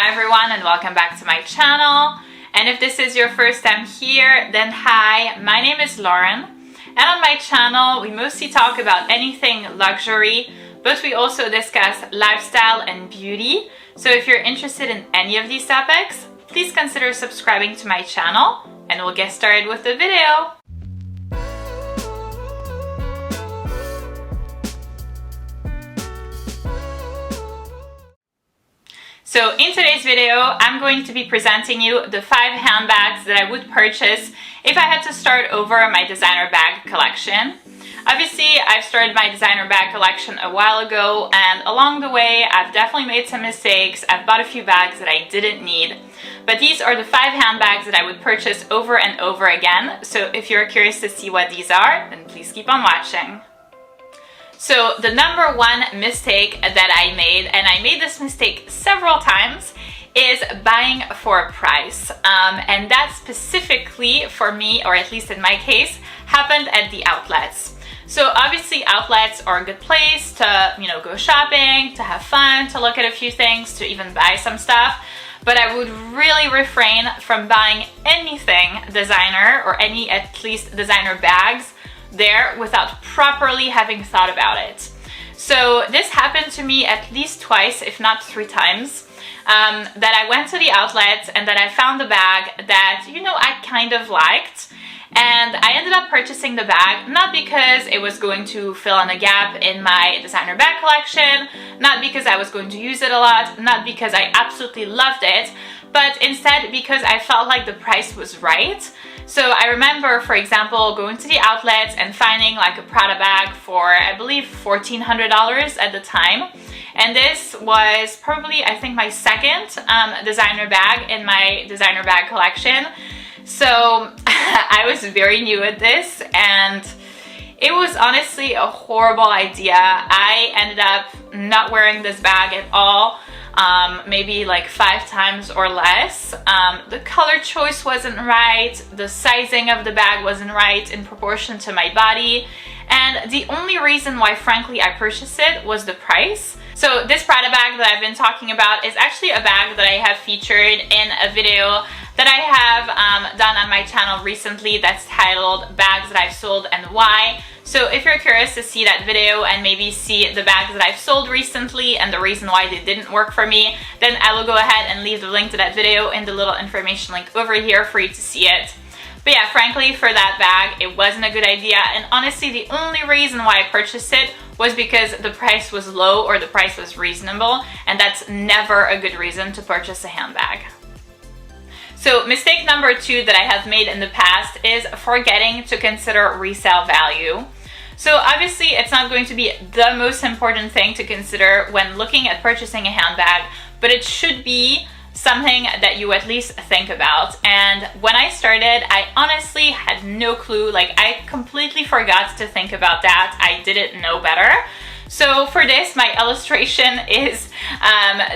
Hi everyone, and welcome back to my channel. And if this is your first time here, then hi, my name is Lauren. And on my channel, we mostly talk about anything luxury, but we also discuss lifestyle and beauty. So if you're interested in any of these topics, please consider subscribing to my channel, and we'll get started with the video. So in today's video, I'm going to be presenting you the 5 handbags that I would purchase if I had to start over my designer bag collection. Obviously, I've started my designer bag collection a while ago, and along the way, I've definitely made some mistakes. I've bought a few bags that I didn't need, but these are the 5 handbags that I would purchase over and over again. So if you're curious to see what these are, then please keep on watching. So the number one mistake that I made, and I made this mistake several times, is buying for a price. And that specifically for me, or at least in my case, happened at the outlets. So obviously outlets are a good place to, go shopping, to have fun, to look at a few things, to even buy some stuff. But I would really refrain from buying anything designer, or any at least designer bags there, without properly having thought about it. So this happened to me at least twice, if not 3 times, that I went to the outlets and that I found a bag that, I kind of liked. And I ended up purchasing the bag, not because it was going to fill in a gap in my designer bag collection, not because I was going to use it a lot, not because I absolutely loved it, but instead because I felt like the price was right. So I remember, for example, going to the outlets and finding like a Prada bag for, I believe, $1,400 at the time. And this was probably, I think, my second designer bag in my designer bag collection. So I was very new at this, and it was honestly a horrible idea. I ended up not wearing this bag at all. Maybe like 5 times or less. The color choice wasn't right, the sizing of the bag wasn't right in proportion to my body, and the only reason why, frankly, I purchased it was the price. So this Prada bag that I've been talking about is actually a bag that I have featured in a video that I have done on my channel recently that's titled Bags That I've Sold and Why. So if you're curious to see that video and maybe see the bags that I've sold recently and the reason why they didn't work for me, then I will go ahead and leave the link to that video in the little information link over here for you to see it. But yeah, frankly, for that bag, it wasn't a good idea, and honestly, the only reason why I purchased it was because the price was low or the price was reasonable, and that's never a good reason to purchase a handbag. So mistake number 2 that I have made in the past is forgetting to consider resale value. So obviously it's not going to be the most important thing to consider when looking at purchasing a handbag, but it should be something that you at least think about. And when I started, I honestly had no clue. Like, I completely forgot to think about that. I didn't know better. So for this, my illustration is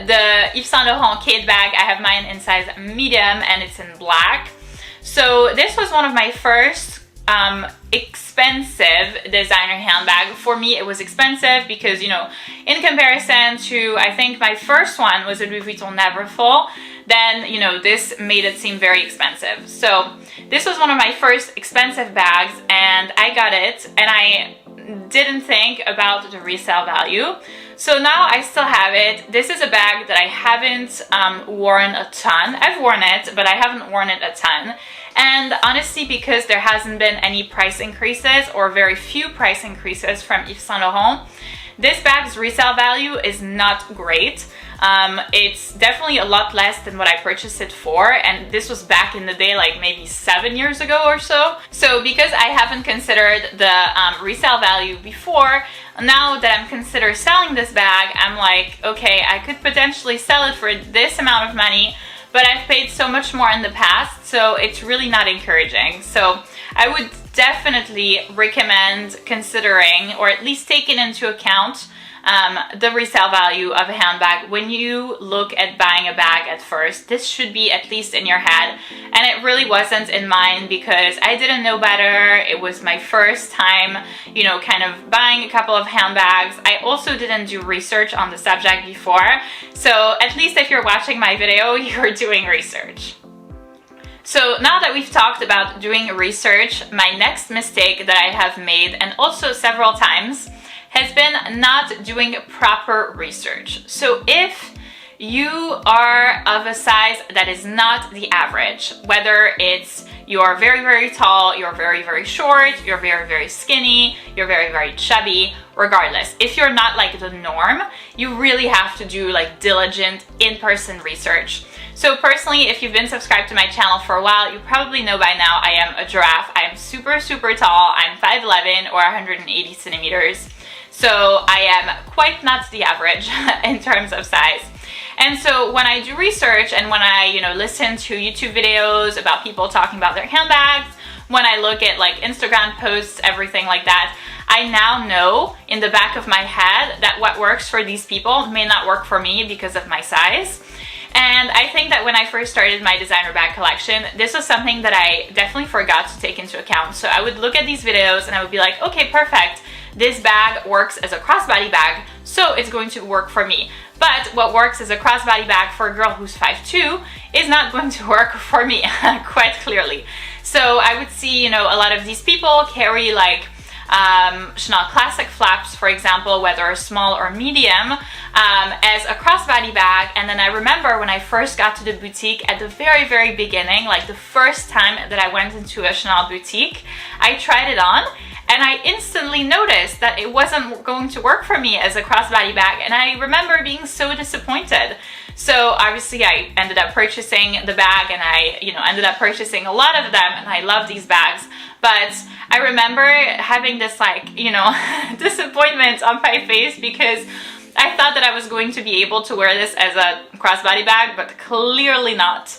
the Yves Saint Laurent Kate bag. I have mine in size medium and it's in black. So this was one of my first expensive designer handbag. For me, it was expensive because, in comparison to, I think my first one was a Louis Vuitton Neverfull, then, this made it seem very expensive. So this was one of my first expensive bags, and I got it, and I didn't think about the resale value. So now I still have it. This is a bag that I haven't worn a ton. I've worn it, but I haven't worn it a ton. And honestly, because there hasn't been any price increases, or very few price increases from Yves Saint Laurent, this bag's resale value is not great. It's definitely a lot less than what I purchased it for, and this was back in the day, like maybe 7 years ago or so. So because I haven't considered the resale value before, now that I'm considering selling this bag, I'm like, okay, I could potentially sell it for this amount of money, but I've paid so much more in the past, so it's really not encouraging. So I would definitely recommend considering, or at least taking into account, the resale value of a handbag when you look at buying a bag at first. This should be at least in your head. and it really wasn't in mind because I didn't know better. It was my first time, you know, kind of buying a couple of handbags. I also didn't do research on the subject before, so at least if you're watching my video, you're doing research. So now that we've talked about doing research, my next mistake that I have made, and also several times, has been not doing proper research. So if you are of a size that is not the average, whether it's you're very, very tall, you're very, very short, you're very, very skinny, you're very, very chubby, regardless, if you're not like the norm, you really have to do like diligent in-person research. So personally, if you've been subscribed to my channel for a while, you probably know by now I am a giraffe. I am super, super tall. I'm 5'11" or 180 centimeters. So I am quite not the average in terms of size. And so when I do research and when I, you know, listen to YouTube videos about people talking about their handbags, when I look at like Instagram posts, everything like that, I now know in the back of my head that what works for these people may not work for me because of my size. And I think that when I first started my designer bag collection, this was something that I definitely forgot to take into account. So I would look at these videos and I would be like, okay, perfect. This bag works as a crossbody bag, so it's going to work for me. But what works as a crossbody bag for a girl who's 5'2" is not going to work for me, quite clearly. So I would see, you know, a lot of these people carry like Chanel Classic flaps, for example, whether small or medium, as a crossbody bag. And then I remember when I first got to the boutique at the very, very beginning, like the first time that I went into a Chanel boutique, I tried it on. And I instantly noticed that it wasn't going to work for me as a crossbody bag, and I remember being so disappointed. So obviously I ended up purchasing the bag, and I, you know, ended up purchasing a lot of them, and I love these bags. But I remember having this like, you know, disappointment on my face because I thought that I was going to be able to wear this as a crossbody bag, but clearly not.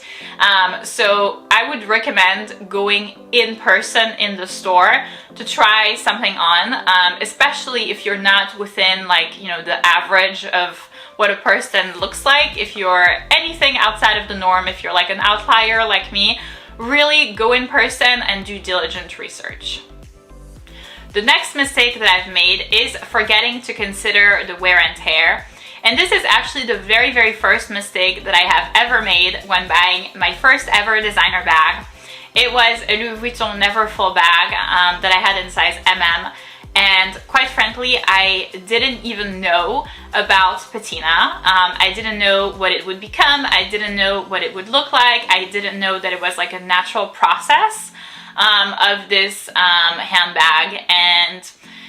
So I would recommend going in person in the store to try something on, especially if you're not within like, you know, the average of what a person looks like. If you're anything outside of the norm, if you're like an outlier like me, really go in person and do diligent research. The next mistake that I've made is forgetting to consider the wear and tear. And this is actually the very, very first mistake that I have ever made when buying my first ever designer bag. It was a Louis Vuitton Never Full bag that I had in size MM. And quite frankly, I didn't even know about patina. I didn't know what it would become. I didn't know what it would look like. I didn't know that it was like a natural process of this handbag. And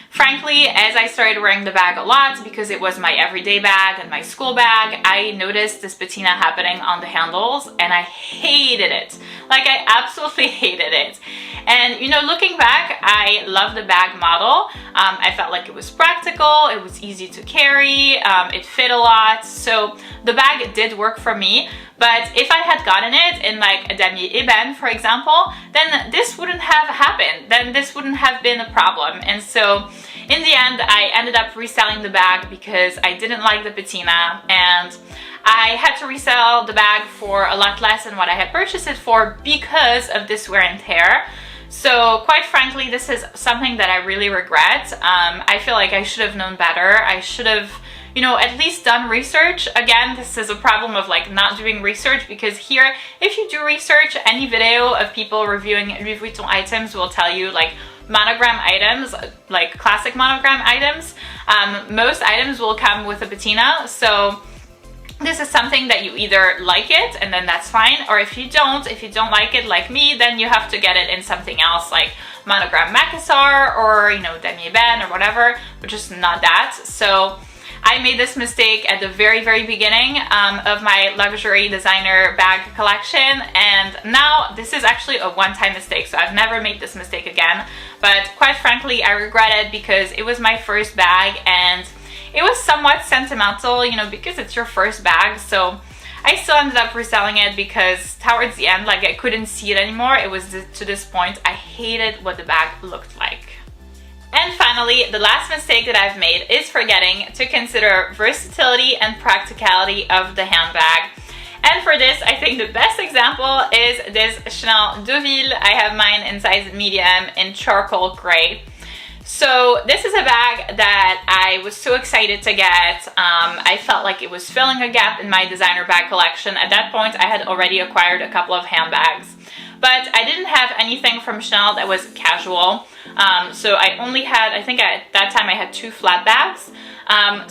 frankly, as I started wearing the bag a lot, because it was my everyday bag and my school bag, I noticed this patina happening on the handles, and I hated it. Like, I absolutely hated it. And, you know, looking back, I love the bag model. I felt like it was practical, it was easy to carry, it fit a lot. So the bag did work for me. But if I had gotten it in like a damier ébène, for example, then this wouldn't have happened. Then this wouldn't have been a problem. And so in the end, I ended up reselling the bag because I didn't like the patina, and I had to resell the bag for a lot less than what I had purchased it for because of this wear and tear. So quite frankly, this is something that I really regret. I feel like I should have known better. I should have, you know, at least done research. Again, this is a problem of like not doing research, because here, if you do research, any video of people reviewing Louis Vuitton items will tell you like monogram items, like classic monogram items, most items will come with a patina. So this is something that you either like it and then that's fine, or if you don't like it like me, then you have to get it in something else like monogram Macassar or, you know, damier ébène or whatever, but just not that. So I made this mistake at the very, very beginning of my luxury designer bag collection, and now this is actually a one-time mistake, so I've never made this mistake again. But quite frankly, I regret it because it was my first bag and it was somewhat sentimental, you know, because it's your first bag. So I still ended up reselling it because towards the end, like, I couldn't see it anymore. It was to this point, I hated what the bag looked like. And finally, the last mistake that I've made is forgetting to consider versatility and practicality of the handbag. And for for this, I think the best example is this Chanel Deauville. I have mine in size medium in charcoal gray. So this is a bag that I was so excited to get. I felt like it was filling a gap in my designer bag collection. At that point, I had already acquired a couple of handbags, but I didn't have anything from Chanel that was casual. So I only had, I think at that time I had 2 flat bags.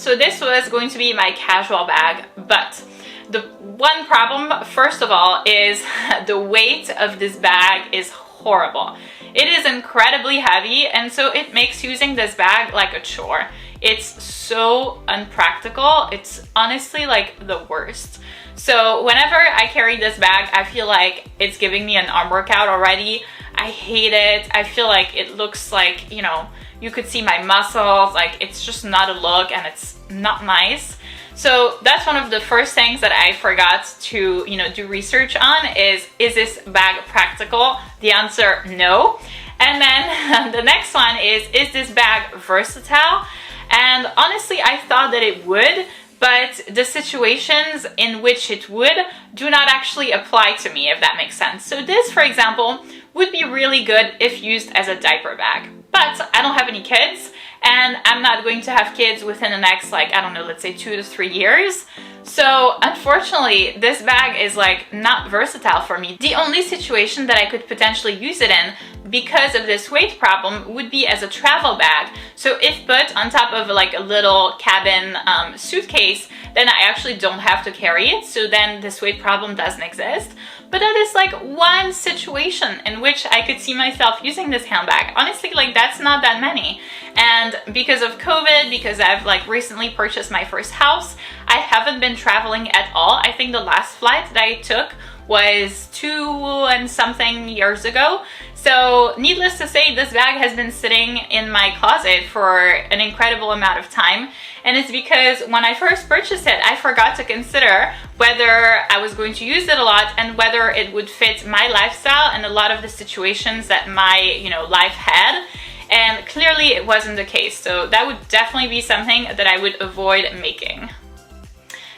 So this was going to be my casual bag, but the one problem, first of all, is the weight of this bag is horrible. It is incredibly heavy, and so it makes using this bag like a chore. It's so unpractical. It's honestly like the worst. So whenever I carry this bag, I feel like it's giving me an arm workout already. I hate it. I feel like it looks like, you know, you could see my muscles. Like, it's just not a look, and it's not nice. So that's one of the first things that I forgot to, you know, do research on is this bag practical? The answer, no. And then the next one is this bag versatile? And honestly, I thought that it would, but the situations in which it would do not actually apply to me, if that makes sense. So this, for example, would be really good if used as a diaper bag. But I don't have any kids, and I'm not going to have kids within the next, like, I don't know, let's say 2 to 3 years. So unfortunately, this bag is like not versatile for me. The only situation that I could potentially use it in because of this weight problem would be as a travel bag. So if put on top of like a little cabin suitcase, then I actually don't have to carry it. So then this weight problem doesn't exist. But that is like one situation in which I could see myself using this handbag. Honestly, like that's not that many. And because of COVID, because I've like recently purchased my first house, I haven't been traveling at all. I think the last flight that I took was 2 and something years ago. So needless to say, this bag has been sitting in my closet for an incredible amount of time. And it's because when I first purchased it, I forgot to consider whether I was going to use it a lot and whether it would fit my lifestyle and a lot of the situations that my, you know, life had. And clearly it wasn't the case. So that would definitely be something that I would avoid making.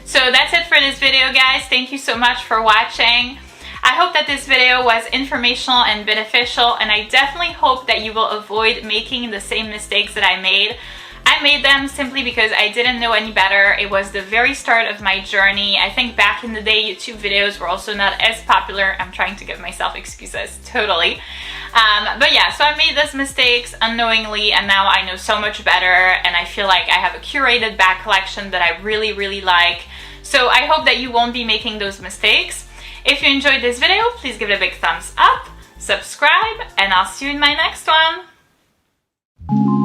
So that's it for this video, guys. Thank you so much for watching. I hope that this video was informational and beneficial, and I definitely hope that you will avoid making the same mistakes that I made. I made them simply because I didn't know any better. It was the very start of my journey. I think back in the day, YouTube videos were also not as popular. I'm trying to give myself excuses, totally. But yeah, so I made those mistakes unknowingly, and now I know so much better, and I feel like I have a curated bag collection that I really, really like. So I hope that you won't be making those mistakes. If you enjoyed this video, please give it a big thumbs up, subscribe, and I'll see you in my next one.